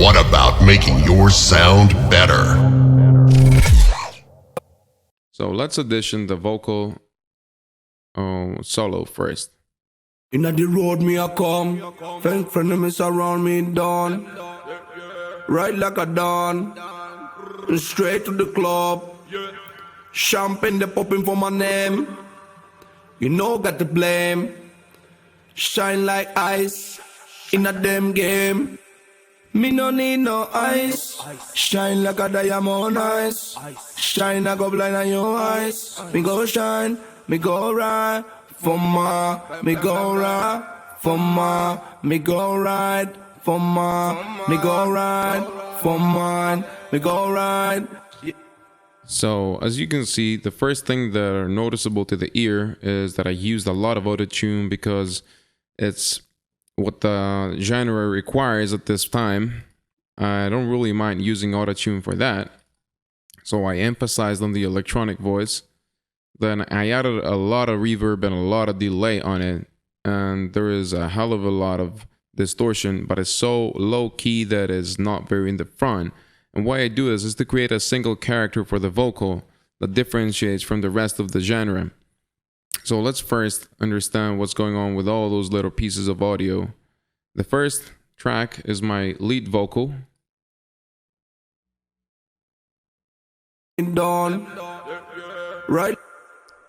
What about making your sound better? So let's audition the vocal solo first. Inna the road me a come, thank friend me surround me dawn. Ride like a dawn, straight to the club. Champagne they popping for my name. You know got to blame. Shine like ice in a damn game. Me no need no ice. Shine like a diamond ice. Shine I go blind on your eyes. Me go shine, me go ride. For ma, me go ride. For ma, me go ride. For ma, me go ride. For mine, me go ride. So as you can see, the first thing that are noticeable to the ear is that I used a lot of auto-tune because it's what the genre requires at this time. I don't really mind using auto-tune for that. So I emphasized on the electronic voice. Then I added a lot of reverb and a lot of delay on it. And there is a hell of a lot of distortion, but it's so low key that it's not very in the front. And why I do this is to create a single character for the vocal that differentiates from the rest of the genre. So let's first understand what's going on with all those little pieces of audio. The first track is my lead vocal. Dawn, right?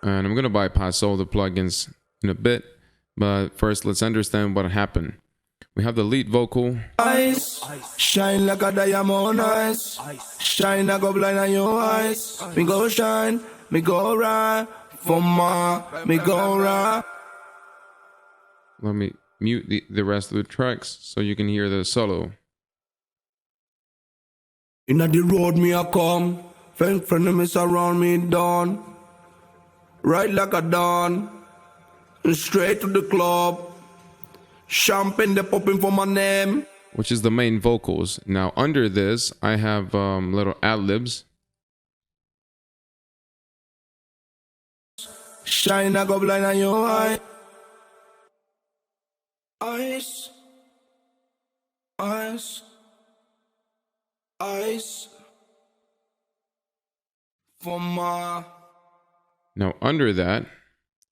And I'm going to bypass all the plugins in a bit. But first, let's understand what happened. We have the lead vocal. Eyes, shine like a diamond eyes. Shine I go blind on your eyes. Me go shine, me go ride. For ma, me go ride. Let me mute the rest of the tracks so you can hear the solo. Inna the road me a come, thank friend me surround me dawn. Ride like a dawn, straight to the club. Champagne they popping for my name. Which is the main vocals. Now under this, I have little ad-libs. Shine I go blind on your eye. Eyes, eyes, eyes. For my. Now under that,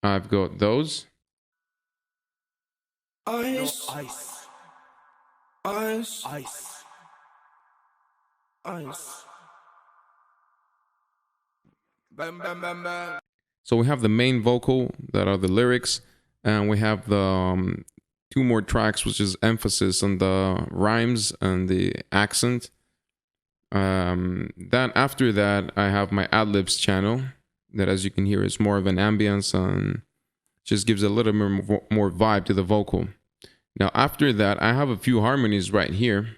I've got those. Ice, ice, ice, ice, ice. Bam, bam, bam, bam. So we have the main vocal that are the lyrics, and we have the two more tracks, which is emphasis on the rhymes and the accent. Then after that, I have my ad-libs channel that, as you can hear, is more of an ambience and just gives a little more vibe to the vocal. Now after that, I have a few harmonies right here.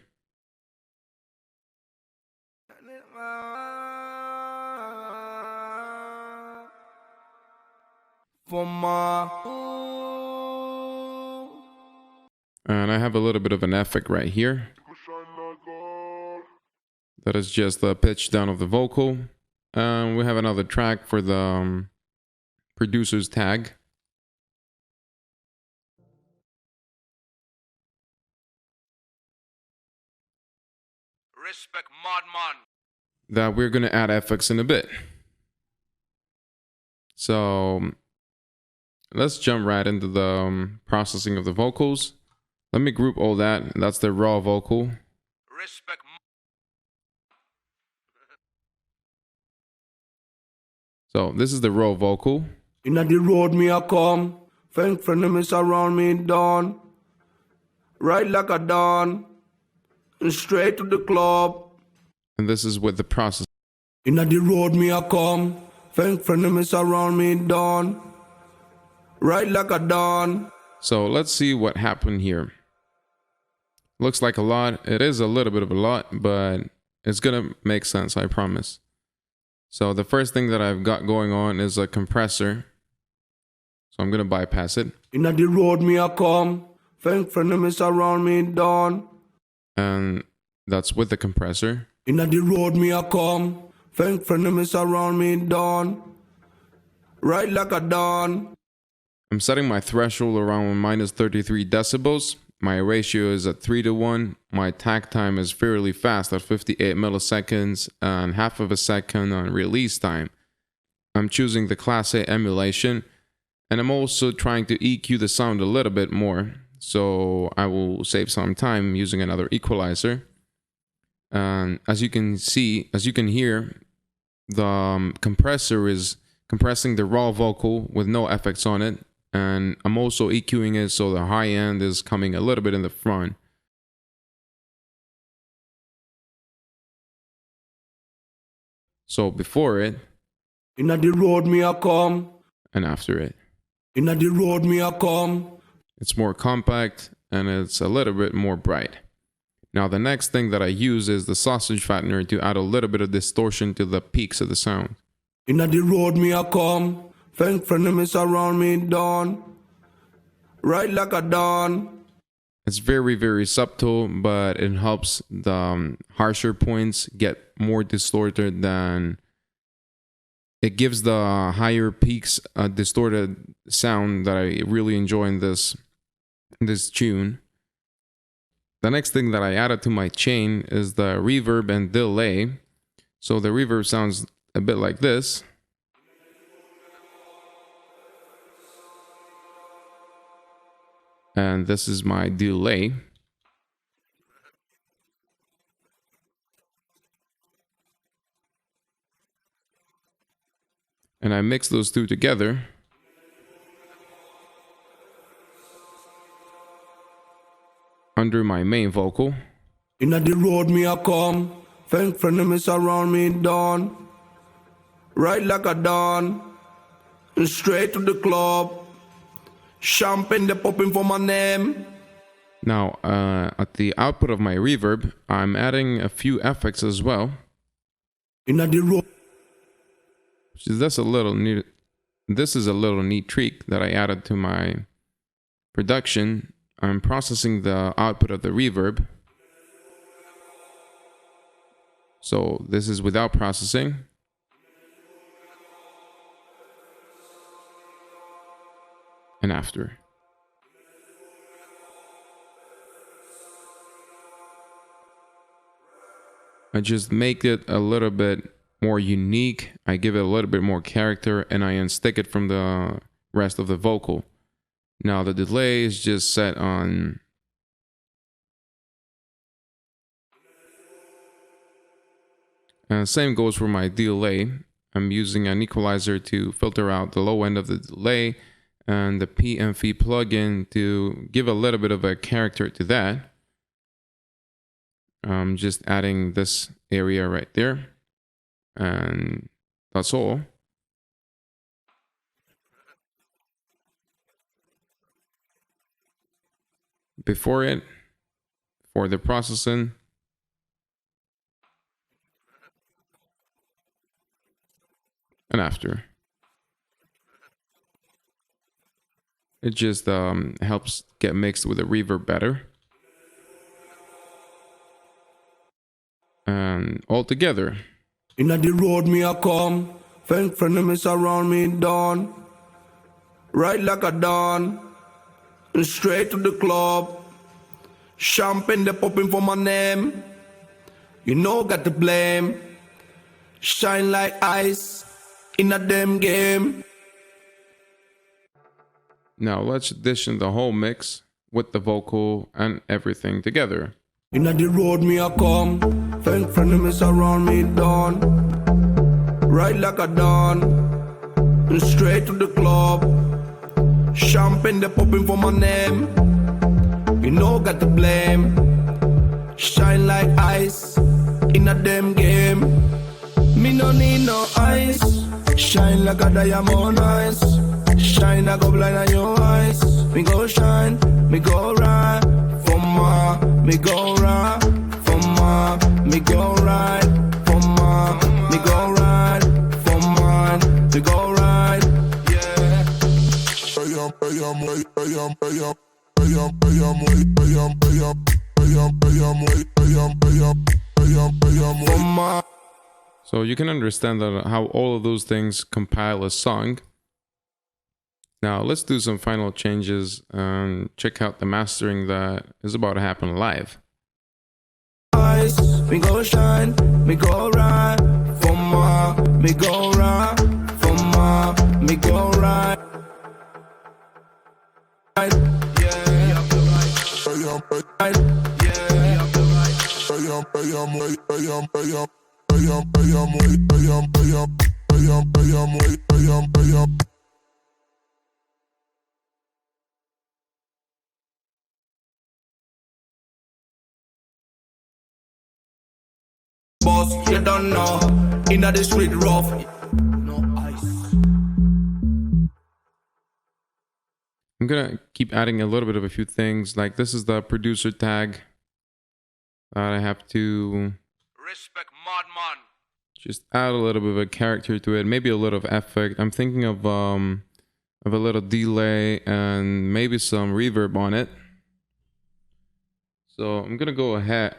And I have a little bit of an effect right here. That is just the pitch down of the vocal. And we have another track for the producer's tag. Respect Madman. That we're going to add effects in a bit. So let's jump right into the processing of the vocals. Let me group all that. That's the raw vocal. Respect. So this is the raw vocal. Inna the road me a come, thank friend me surround me dawn. Ride like a dawn, straight to the club. And this is with the process. Inna the road me a come, thank friend me surround me dawn. Ride like a dawn. So let's see what happened here. Looks like a lot. It is a little bit of a lot, but it's gonna make sense, I promise. So the first thing that I've got going on is a compressor. So I'm gonna bypass it. Inna the road me a come, thank friend me surround me dawn. And that's with the compressor. Inna the road me a come, thank friend me surround me dawn. Ride like a dawn. I'm setting my threshold around minus 33 decibels. My ratio is at 3:1 my takt time is fairly fast at 58 milliseconds and half of a second on release time. I'm choosing the Class A emulation, and I'm also trying to EQ the sound a little bit more, so I will save some time using another equalizer. And as you can hear, the compressor is compressing the raw vocal with no effects on it, and I'm also EQing it so the high end is coming a little bit in the front. So before it, Inna the road me a come, and after it. inna the road me a come. It's more compact and it's a little bit more bright. Now the next thing that I use is the sausage fattener to add a little bit of distortion to the peaks of the sound. Inna the road me a come, thank frenemies around me dawn, right like a dawn. It's very, very subtle, but it helps the harsher points get more distorted than it gives the higher peaks a distorted sound that I really enjoy in this tune. The next thing that I added to my chain is the reverb and delay. So the reverb sounds a bit like this. And this is my delay. And I mix those two together. Under my main vocal. Inna the road me a come, thank frenemies around me dawn, right like a dawn, and straight to the club. Champagne they popping for my name. Now, at the output of my reverb, I'm adding a few effects as well. Inna the road. This is a little neat trick that I added to my production. I'm processing the output of the reverb. So this is without processing. And after. I just make it a little bit more unique. I give it a little bit more character, and I unstick it from the rest of the vocal. Now the delay is just set on and same goes for my delay. I'm using an equalizer to filter out the low end of the delay and the PMV plugin to give a little bit of a character to that. I'm just adding this area right there, and that's all. For the processing, and after. It just helps get mixed with the reverb better. And all together. Inna the road me a come, thank frenemies around me dawn, right like a dawn, and straight to the club. Champagne they popping for my name. You know got to blame. Shine like ice in a damn game. Now let's addition the whole mix with the vocal and everything together. Inna the road me a come, thank frenemies around me dawn, right like a dawn, and straight to the club. Champagne they popping for my name. You know got to blame. Shine like ice in a damn game. Me no need no ice. Shine like a diamond ice. Shine like a blind on your eyes. Me go shine, me go ride for ma. Me go ride for ma. Me go ride for ma. Me go ride for mine. Me go ride, yeah. So you can understand that how all of those things compile a song. Now let's do some final changes and check out the mastering that is about to happen live. me go shine, me go right. For more, me go right. For more, me go right. Boss, you don't know. Inna the street rough. No ice. I'm gonna keep adding a little bit of a few things. Like this is the producer tag that I have to Respect Modman. just add a little bit of a character to it, maybe a little of effect. I'm thinking of a little delay and maybe some reverb on it. So I'm gonna go ahead.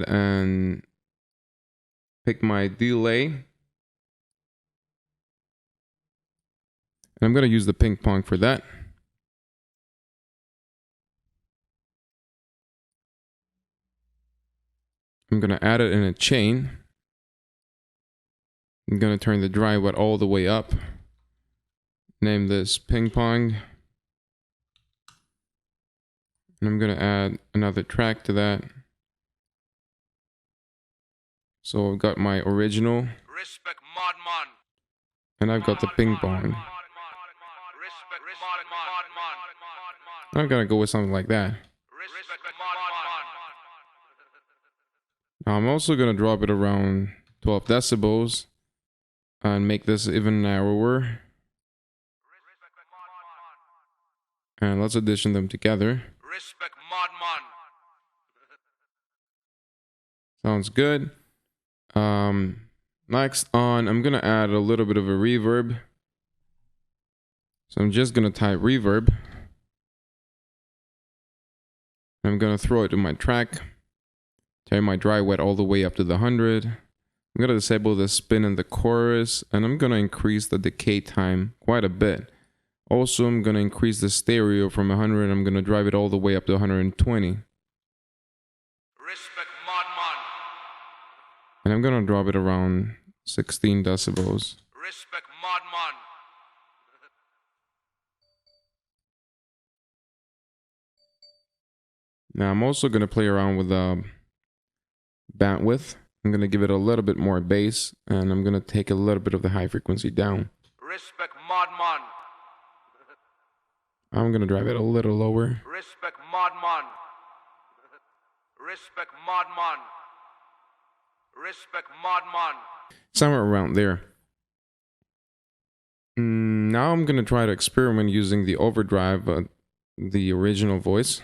And pick my delay. And I'm gonna use the ping pong for that. I'm gonna add it in a chain. I'm gonna turn the dry wet all the way up. Name this ping pong. And I'm gonna add another track to that. So I've got my original. Respect Modman. And I've got the ping pong. I'm gonna go with something like that. Now I'm also gonna drop it around 12 decibels and make this even narrower. And let's addition them together. Respect Modman. Sounds good. Next on, I'm gonna add a little bit of a reverb. So I'm just gonna type reverb. I'm gonna throw it in my track. Turn my dry wet all the way up to the 100. I'm gonna disable the spin in the chorus, and I'm gonna increase the decay time quite a bit. Also, I'm gonna increase the stereo from 100. I'm gonna drive it all the way up to 120. Respect Modman. And I'm gonna drop it around 16 decibels. Respect Modman. Now I'm also gonna play around with bandwidth. I'm gonna give it a little bit more bass, and I'm gonna take a little bit of the high frequency down. Respect Modman. I'm gonna drive it a little lower. Respect Modman. Respect Modman. Respect Modman. Somewhere around there. Now I'm gonna try to experiment using the overdrive, the original voice.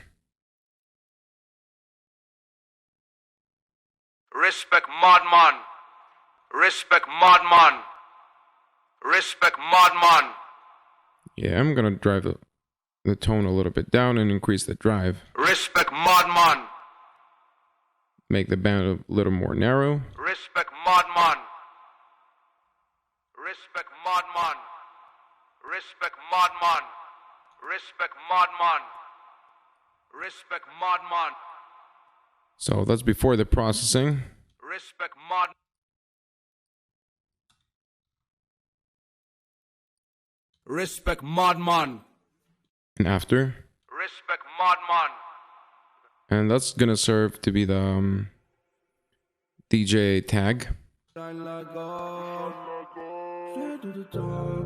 Respect Modman. Respect Modman. Respect Modman. Yeah, I'm gonna drive the tone a little bit down and increase the drive. Respect Modman. Make the band a little more narrow. Respect Modman. Respect Modman. Respect Modman. Respect Modman. Respect Modman. So that's before the processing. Respect Mod. Respect Modman. And after. Respect Modman. And that's gonna serve to be the DJ tag. Shine like gold. Straight to the top.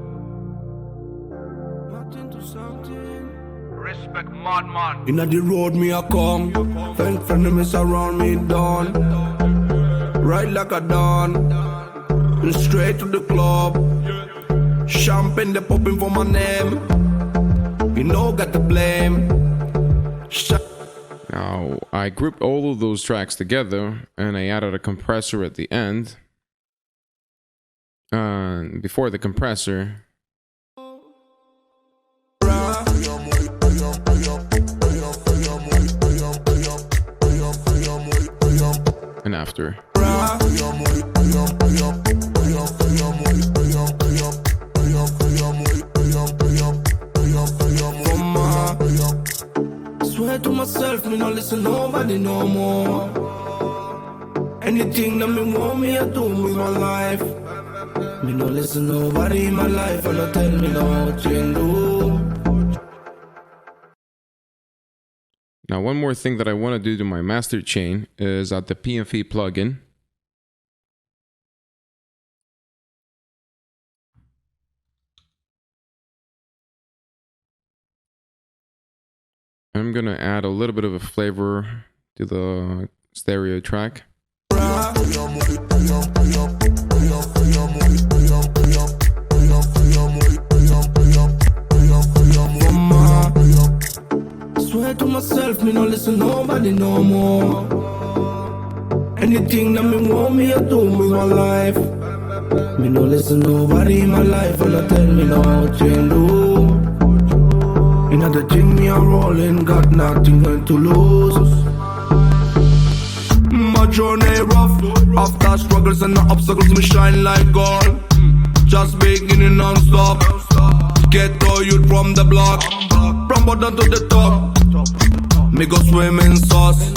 Nothing to something. Respect Modman. Inna the road me a come. Thank friends around me done. Ride like a dawn. And straight to the club. Champagne they popping for my name. You know got to blame. Now, I grouped all of those tracks together, and I added a compressor at the end. And before the compressor. And after. Swear to myself, me no listen nobody no more. Anything that me want me, I do with my life. Me no listen nobody in my life, and I tell me no what you do. Now, one more thing that I want to do to my master chain is add the PMV plugin. I'm going to add a little bit of a flavor to the stereo track. Swear to myself, me no listen nobody no more. Anything that me want me, I do with my life. Me no listen nobody in my life, and I tell me no what you do. Another thing me a rolling, got nothing to lose. My journey rough, after struggles and the obstacles, me shine like gold. Just beginning non-stop, get all youth from the block, from bottom to the top. Me go swim in sauce,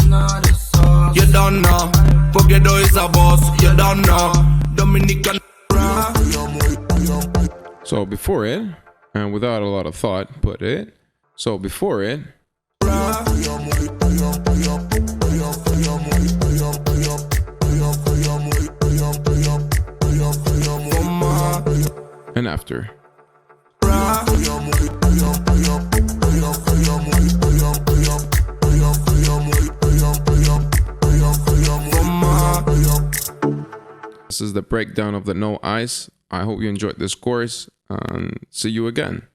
you don't know. Forget who is a boss, you don't know. Dominican. So before it, and without a lot of thought, put it. So before it, and after. This is the breakdown of the No Ice. I hope you enjoyed this course, and see you again.